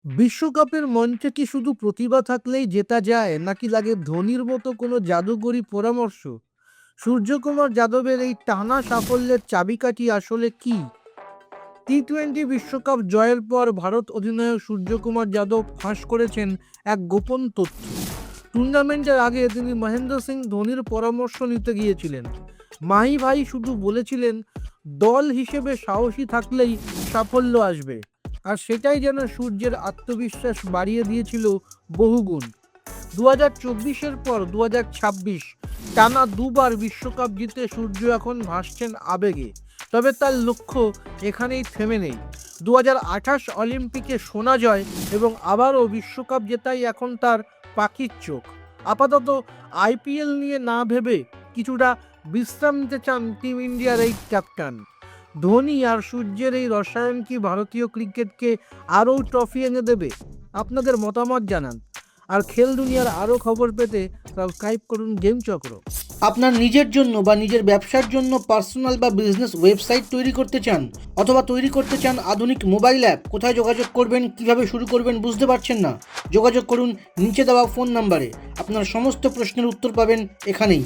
বিশ্বকাপের মঞ্চে কি শুধু প্রতিভা থাকলেই জেতা যায়, নাকি লাগে ধোনির মতো কোনো জাদুকরী পরামর্শ? সূর্যকুমার যাদবের এই টানা সাফল্যের চাবিকাঠি আসলে কি? টি-টোয়েন্টি বিশ্বকাপ জয়ের পর ভারত অধিনায়ক সূর্যকুমার যাদব ফাঁস করেছেন এক গোপন তথ্য। টুর্নামেন্টের আগে তিনি মহেন্দ্র সিং ধোনির পরামর্শ নিতে গিয়েছিলেন। মাহি ভাই শুধু বলেছিলেন, দল হিসেবে সাহসী থাকলেই সাফল্য আসবে। আর সেটাই যেন সূর্যের আত্মবিশ্বাস বাড়িয়ে দিয়েছিল বহুগুণ। 2024-এর পর 2026 টানা দুবার বিশ্বকাপ জিতে সূর্য এখন ভাসছেন আবেগে। তবে তার লক্ষ্য এখানেই থেমে নেই। 2028 অলিম্পিকে সোনা জয় এবং আবারও বিশ্বকাপ জেতাই এখন তার পাখির চোখ। আপাতত আইপিএল নিয়ে না ভেবে কিছুটা বিশ্রাম নিতে চান টিম ইন্ডিয়ার এই ক্যাপ্টেন। ধোনি আর সূর্যের এই রসায়ন কি ভারতীয় ক্রিকেটকে আরও ট্রফি এনে দেবে? আপনাদের মতামত জানান। আর খেল দুনিয়ার আরও খবর পেতে সাবস্ক্রাইব করুন গেম চক্র। আপনার নিজের জন্য বা নিজের ব্যবসার জন্য পার্সোনাল বা বিজনেস ওয়েবসাইট তৈরি করতে চান, অথবা তৈরি করতে চান আধুনিক মোবাইল অ্যাপ? কোথায় যোগাযোগ করবেন, কিভাবে শুরু করবেন বুঝতে পারছেন না? যোগাযোগ করুন নিচে দেওয়া ফোন নাম্বারে। আপনার সমস্ত প্রশ্নের উত্তর পাবেন এখানেই।